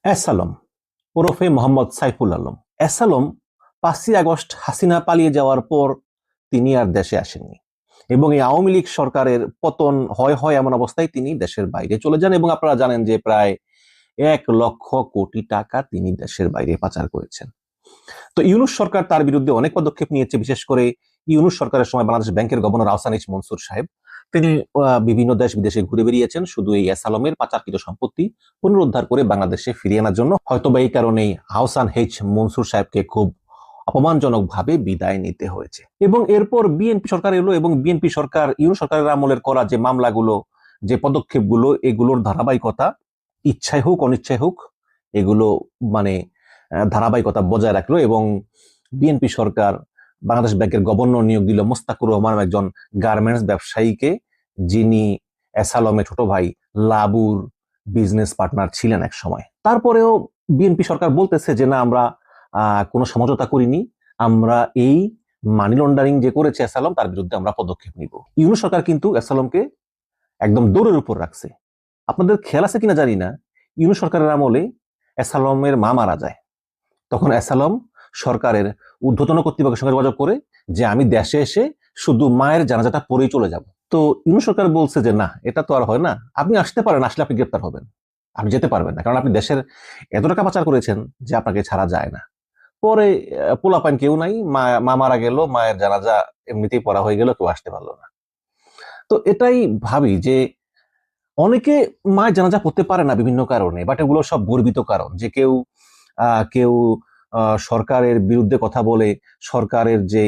অ্যাসালম ওরফে মোহাম্মদ সাইফুল আলম। অ্যাসালম 5ই আগস্ট হাসিনা পালিয়ে যাওয়ার পর তিনি আর দেশে আসেননি এবং এই আওয়ামী লীগ সরকারের পতন হয় হয় এমন অবস্থায় তিনি দেশের বাইরে চলে যান এবং আপনারা জানেন যে প্রায় 1 লক্ষ কোটি টাকা তিনি দেশের বাইরে পাচার করেছেন। তো ইউনূস সরকার তার বিরুদ্ধে অনেক পদক্ষেপ নিয়েছে, বিশেষ করে ইউনূস সরকারের সময় বাংলাদেশ ব্যাংকের গভর্নর আহসান এইচ মনসুর সাহেব তিনি বিভিন্ন দেশ বিদেশে ঘুরে বেরিয়েছেন শুধু এই অ্যাসালমের পাচারকৃত সম্পত্তি পুনরুদ্ধার করে বাংলাদেশে ফিরিয়ে আনার জন্য। হয়তোবা এই কারণেই আহসান এইচ মনসুর সাহেবকে খুব অপমানজনক ভাবে বিদায় নিতে হয়েছে এবং এরপর বিএনপি সরকার এলো এবং বিএনপি সরকার ইউনূস সরকারের আমলের করা যে মামলাগুলো, যে পদক্ষেপগুলো, এগুলোর ধারাবাহিকতা ইচ্ছায় হোক অনিচ্ছায় হোক এগুলো মানে ধারাবাহিকতা বজায় রাখলো এবং বিএনপি সরকার বাংলাদেশ ব্যাংকের গভর্নর নিয়োগ দিল মোস্তাকুর রহমান, একজন গার্মেন্টস ব্যবসায়ীকে, যিনি অ্যাসালমের ছোট ভাই লাবুর বিজনেস পার্টনার ছিলেন এক সময়। তারপরেও বিএনপি সরকার বলতেছে যে না, আমরা কোনো সমঝোতা করিনি, আমরা এই মানি লন্ডারিং যে করেছে অ্যাসালম তার বিরুদ্ধে আমরা পদক্ষেপ নিব। ইউনূস সরকার কিন্তু অ্যাসালমকে একদম দৌড়ের উপর রাখছে। আপনাদের খেয়াল আছে কিনা জানি না, ইউনূস সরকারের আমলে অ্যাসালমের মা মারা যায়, তখন অ্যাসালম সরকারের ঊর্ধ্বতন কর্তৃপক্ষের সঙ্গে যোগাযোগ করে যে আমি দেশে এসে শুধু মায়ের জানাজাটা পরেই চলে যাব। তো ইউনূস সরকার বলছে যে না, এটা তো আর হয় না, আপনি আসতে পারেন, আসলে আপনি গ্রেপ্তার হবেন, আপনি যেতে পারবেন না, কারণ আপনি দেশের এত টাকা পাচার করেছেন যে আপনাকে ছাড়া যায় না। পরে পোলাপাইন কেউ নাই, মা মারা গেল, মায়ের জানাজা এমনিতেই পড়া হয়ে গেল, কেউ আসতে পারলো না। তো এটাই ভাবি যে অনেকে মায়ের জানাজা পড়তে পারে না বিভিন্ন কারণে, বাট এগুলো সব গর্বিত কারণ যে কেউ কেউ সরকারের বিরুদ্ধে কথা বলে, সরকারের যে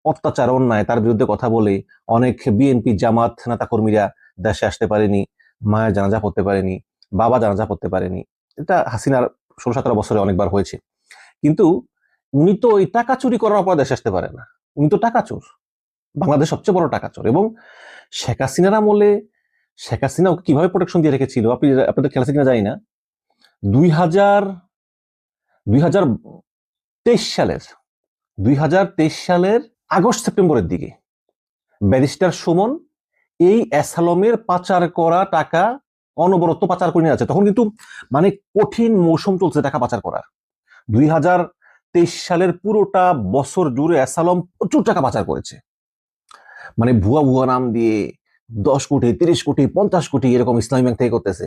অত্যাচার অন্যায় তার বিরুদ্ধে কথা বলে অনেক বিএনপি জামাত নেতা কর্মীরা দেশে আসতে পারেনি, মায়ের জানাজা পড়তে পারেনি, বাবা জানাজা পড়তে পারেনি। এটা হাসিনার 16-17 বছরে অনেকবার হয়েছে, কিন্তু উনি তো ওই টাকা চুরি করার অপরাধে দেশে আসতে পারে না, উনি তো টাকা চোর, বাংলাদেশ সবচেয়ে বড় টাকা চোর। এবং শেখ হাসিনার আমলে শেখ হাসিনা ওকে কিভাবে প্রোটেকশন দিয়ে রেখেছিল আপনাদের খেয়াল আছে কিনা জানি না। 2023 সালের 2023 সালের আগস্ট সেপ্টেম্বরের দিকে ব্যারিস্টার সুমন এই অ্যাসালমের পাচার করা টাকা অনবরত পাচার করে নিয়ে যাচ্ছে। তখন কিন্তু মানে কঠিন মৌসুম চলছে টাকা পাচার করার। 2023 সালের পুরোটা বছর জুড়ে অ্যাসালম প্রচুর টাকা পাচার করেছে, মানে ভুয়া ভুয়া নাম দিয়ে 10 কোটি, 30 কোটি, 50 কোটি এরকম ইসলামী ব্যাংক থেকে করতেছে।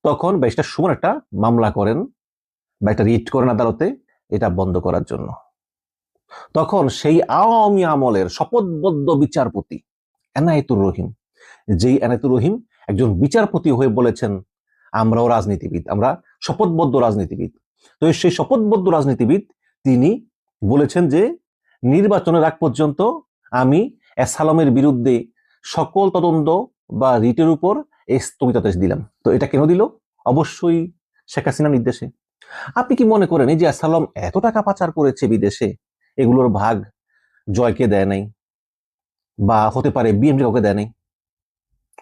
তখন ব্যারিস্টার সুমন একটা মামলা করেন বা একটা রিট করেন আদালতে এটা বন্ধ করার জন্য। তখন সেই আওয়ামী আমলের শপথবদ্ধ বিচারপতি এনায়েতুর রহিম, যেই এনায়েতুর রহিম একজন বিচারপতি হয়ে বলেছেন আমরাও রাজনীতিবিদ, আমরা শপথবদ্ধ রাজনীতিবিদ। তো সেই শপথবদ্ধ রাজনীতিবিদ তিনি বলেছেন যে নির্বাচনের আগ পর্যন্ত আমি অ্যাসালমের বিরুদ্ধে সকল তদন্ত বা রিটের উপর স্থগিতাদেশ দিলাম। তো এটা কেন দিল? অবশ্যই শেখ হাসিনার নির্দেশে। আপনি কি মনে করেন এই যে অ্যাসালম এত টাকা পাচার করেছে বিদেশে, এগুলোর ভাগ জয়কে দেয় নাই বা হতে পারে বিএনপি কাউকে দেয় নাই?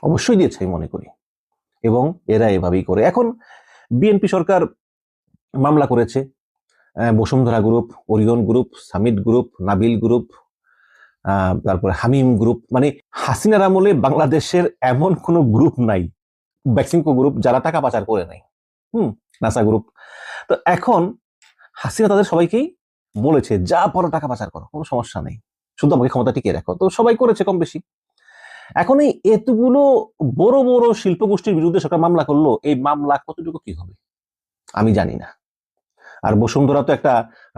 অবশ্যই দিয়েছে আমি মনে করি, এবং এরা এভাবেই করে। এখন বিএনপি সরকার মামলা করেছে Bashundhara group, Orion group, summit group, Nabil group, তারপরে হামিম গ্রুপ। মানে হাসিনার আমলে বাংলাদেশের এমন কোনো গ্রুপ নাই, বেক্সিমকো গ্রুপ, যারা টাকা পাচার করে নাই। NASA group. তো এখন হাসিনা তাদের সবাইকেই বলেছে যা পারো টাকা পাচার করো, কোনো সমস্যা নেই, শুধু আমাকে ক্ষমতা টিকিয়ে রাখো। তো সবাই করেছে কম বেশি। এখন এই এতগুলো বড় বড় শিল্প গোষ্ঠীর বিরুদ্ধে সরকার মামলা করলো, এই মামলা কতটুকু কি হবে আমি জানি না। আর বসুন্ধরা তো একটা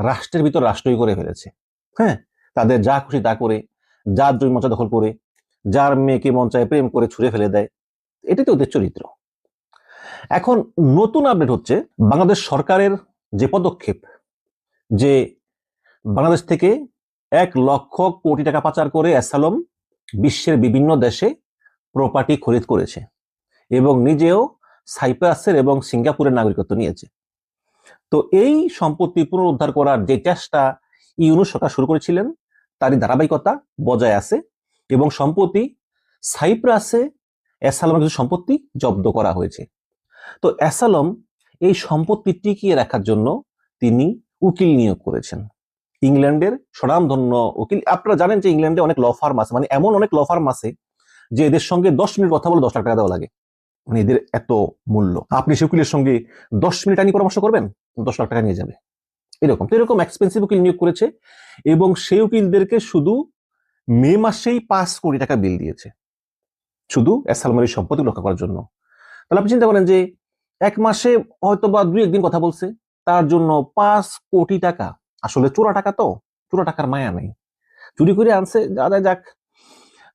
রাষ্ট্রের ভিতর রাষ্ট্রই করে ফেলেছে। হ্যাঁ, তাদের যা খুশি তা করে, যার জমি মঞ্চা দখল করে, যার মেয়েকে মঞ্চায় প্রেম করে ছুঁড়ে ফেলে দেয়, এটাই তো ওদের চরিত্র। এখন নতুন আপডেট হচ্ছে বাংলাদেশ সরকারের যে পদক্ষেপ, যে বাংলাদেশ থেকে 1 লক্ষ কোটি টাকা পাচার করে অ্যাসালম বিশ্বের বিভিন্ন দেশে প্রপার্টি খরিদ করেছে এবং নিজেও সাইপ্রাসের এবং সিঙ্গাপুরের নাগরিকত্ব নিয়েছে। তো এই সম্পত্তি পুনরুদ্ধার করার যে চেষ্টা ইউনূস সরকার শুরু করেছিলেন তারই ধারাবাহিকতা বজায় আছে এবং সম্প্রতি সাইপ্রাসে অ্যাসালমের কিছু সম্পত্তি জব্দ করা হয়েছে। তো অ্যাসালম এই সম্পত্তি টিকিয়ে রাখার জন্য তিনি উকিল নিয়োগ করেছেন, ইংল্যান্ডের স্বনামধন্য উকিল। আপনারা জানেন যে ইংল্যান্ডে অনেক ল ফার্ম আছে, মানে এমন অনেক ল ফার্ম আছে যে এদের সঙ্গে 10 মিনিট কথা বলে 10 লাখ টাকা দেওয়া লাগে। মানে এদের এত মূল্য। আপনি সে উকিলের সঙ্গে 10 মিনিট আইনি পরামর্শ করবেন, 10 লাখ টাকা নিয়ে যাবে, এরকম। তো এরকম এক্সপেন্সিভ উকিল নিয়োগ করেছে এবং সেই উকিলদেরকে শুধু মে মাসেই 5 কোটি টাকা বিল দিয়েছে, শুধু অ্যাসালমের সম্পত্তি রক্ষা করার জন্য। তাহলে আপনি চিন্তা করেন যে এক মাসে হয়তো বা 2-1 দিন কথা বলছে, তার জন্য 5 কোটি টাকা। আসলে চোরা টাকা, তো চোরা টাকার মায়া নেই, চুরি করে আনছে, যা যায় যাক।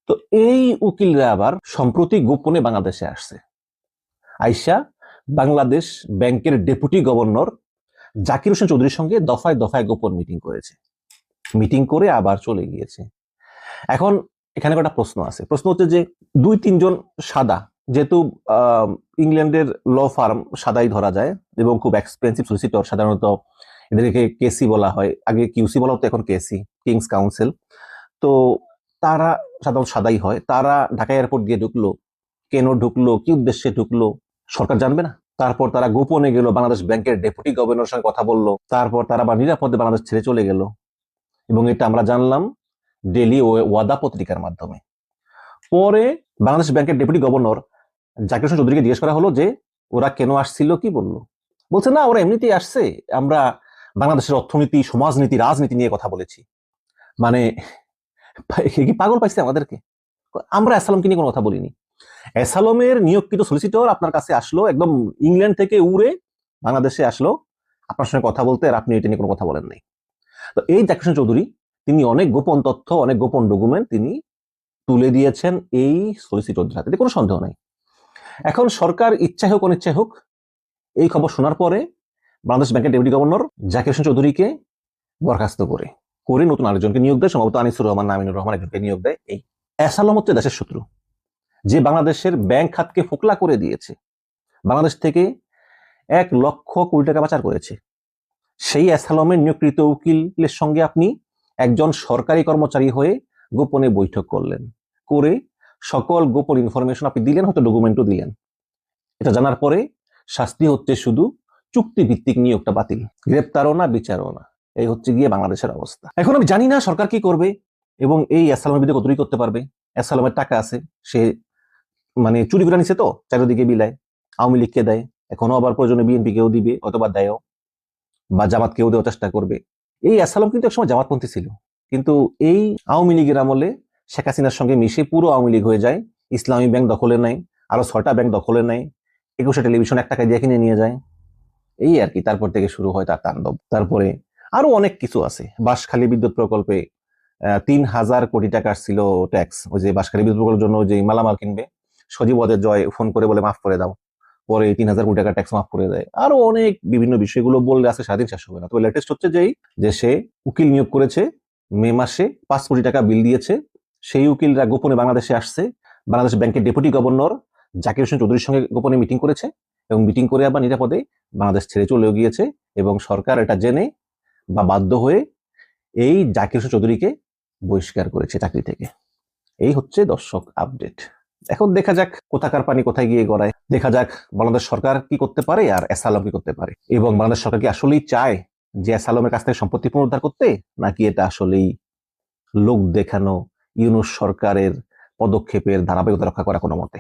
তো এই উকিলরা আবার সম্প্রতি গোপনে বাংলাদেশে আসছে, আইসা বাংলাদেশ ব্যাংকের ডেপুটি গভর্নর জাকির হোসেন চৌধুরীর সঙ্গে দফায় দফায় গোপন মিটিং করেছে, মিটিং করে আবার চলে গিয়েছে। এখন এখানে একটা প্রশ্ন আছে, প্রশ্ন হচ্ছে যে 2-3 জন সাদা, যেহেতু ইংল্যান্ডের ল ফার্ম সাদাই ধরা যায় এবং খুব এক্সপেন্সিভ সলিসিটর, সাধারণত এদেরকে কেসি বলা হয়, আগে কিউসি বলা হতো, এখন কেসি, কিংস কাউন্সিল। তো তারা সাধারণত সাদাই হয়। তারা ঢাকা এয়ারপোর্ট দিয়ে ঢুকলো, কেন ঢুকলো, কি উদ্দেশ্যে ঢুকলো, সরকার জানবে না? তারপর তারা গোপনে গেল, বাংলাদেশ ব্যাংকের ডেপুটি গভর্নরের সঙ্গে কথা বললো, তারপর তারা আবার নিরাপদে বাংলাদেশ ছেড়ে চলে গেল। এবং এটা আমরা জানলাম ডেলি ওয়াদা পত্রিকার মাধ্যমে। পরে বাংলাদেশ ব্যাংকের ডেপুটি গভর্নর জাকির হোসেন চৌধুরীকে জিজ্ঞেস করা হলো যে ওরা কেন আসছিল, কি বললো? বলছে না, ওরা এমনিতেই আসছে, আমরা বাংলাদেশের অর্থনীতি, সমাজনীতি, রাজনীতি নিয়ে কথা বলেছি। মানে কি পাগল পাইছে আমাদেরকে? আমরা অ্যাসালমকে নিয়ে কোনো কথা বলিনি। অ্যাসালমের নিয়োগকৃত সলিসিটর আপনার কাছে আসলো, একদম ইংল্যান্ড থেকে উড়ে বাংলাদেশে আসলো আপনার সঙ্গে কথা বলতে, আর আপনি এটা নিয়ে কোনো কথা বলেন নাই। তো এই জাকির হোসেন চৌধুরী, তিনি অনেক গোপন তথ্য, অনেক গোপন ডকুমেন্ট তিনি তুলে দিয়েছেন এই সলিসিটরদের হাতে, কোনো সন্দেহ নাই। এখন সরকার ইচ্ছা হোক অনিচ্ছাই হোক, এই খবর শোনার পরে বাংলাদেশ ব্যাংকের ডেপুটি গভর্নর জাকির হোসেন চৌধুরীকে বরখাস্ত করে নতুন আরেকজনকে নিয়োগ দেয়, সম্ভবত আনিসুর রহমান, আমিনুর রহমান একজনকে নিয়োগ দেয়। এই অ্যাসালম হচ্ছে দেশের শত্রু, যে বাংলাদেশের ব্যাংক খাতকে ফোকলা করে দিয়েছে, বাংলাদেশ থেকে 1,00,00,000 টাকা পাচার করেছে। সেই অ্যাসালমের নিয়োগকৃত উকিলের সঙ্গে আপনি একজন সরকারি কর্মচারী হয়ে গোপনে বৈঠক করলেন, করে সকল গোপন ইনফরমেশন আপনি দিলেন, হয়তো ডকুমেন্টও দিলেন। এটা জানার পরে শাস্তি হচ্ছে শুধু চুক্তিভিত্তিক নিয়োগটা বাতিল, গ্রেপ্তারও না, বিচারও না। এই হচ্ছে গিয়ে বাংলাদেশের অবস্থা। এখন আমি জানি না সরকার কি করবে এবং এই অ্যাসালমের বিরুদ্ধে কতটুকু করতে পারবে। অ্যাসালমের টাকা আছে, সে মানে চুরি করে নিছে, তো চারিদিকে বিলায়, আওয়ামী লীগকে দেয়, এখনো আবার প্রয়োজনে বিএনপি কেও দিবে, অথবা দেয়ও, বা জামাত কেও দেওয়ার চেষ্টা করবে। এই অ্যাসালম কিন্তু একসময় জামাতপন্থী ছিল, কিন্তু এই আওয়ামী লীগের আমলে শেখ হাসিনার সঙ্গে মিশে পুরো আওয়ামী লীগ হয়ে যায়, ইসলামী ব্যাংক দখলে নেয়, আরো 6টা ব্যাংক দখলে নেয়, 21টা টেলিভিশন 1 টাকায় দিয়ে কিনে নিয়ে যায়, এই আর কি। তারপর থেকে শুরু হয় তার তাণ্ডব। তারপরে আরো অনেক কিছু আছে। বাঁশখালী বিদ্যুৎ প্রকল্পে 3,000 কোটি টাকার ছিল ট্যাক্স, ওই যে বাঁশখালী বিদ্যুৎ প্রকল্পের জন্য যে মালামাল কিনবে, সজীব ওয়াজেদ জয় ফোন করে বলে মাফ করে দাও, পরে 3,000 কোটি টাকা ট্যাক্স মাফ করে দেয়। আরো অনেক বিভিন্ন বিষয়গুলো বললে আজকে সারাদিন শেষ হবে না। তবে লেটেস্ট হচ্ছে যে সে উকিল নিয়োগ করেছে, মে মাসে 5 কোটি টাকা বিল দিয়েছে। সেই উকিলরা গোপনে বাংলাদেশে আসছে, বাংলাদেশ ব্যাংকের ডেপুটি গভর্নর জাকির হোসেন চৌধুরীর সঙ্গে গোপনে মিটিং করেছে এবং মিটিং করে আবার নিরাপদে বাংলাদেশ ছেড়ে চলেও গিয়েছে। এবং সরকার এটা জেনে বা বাধ্য হয়ে এই জাকির হোসেন চৌধুরীকে বহিষ্কার করেছে চাকরি থেকে। এই হচ্ছে দর্শক আপডেট। এখন দেখা যাক কোথাকার পানি কোথায় গিয়ে গড়ায়, দেখা যাক বাংলাদেশ সরকার কি করতে পারে আর অ্যাসালম কি করতে পারে, এবং বাংলাদেশ সরকার কি আসলেই চায় যে অ্যাসালমের কাছ থেকে সম্পত্তি পুনরুদ্ধার করতে, নাকি এটা আসলেই লোক দেখানো, ইউনূস সরকারের পদক্ষেপের ধারাবাহিকতা রক্ষা করা কোনো মতে।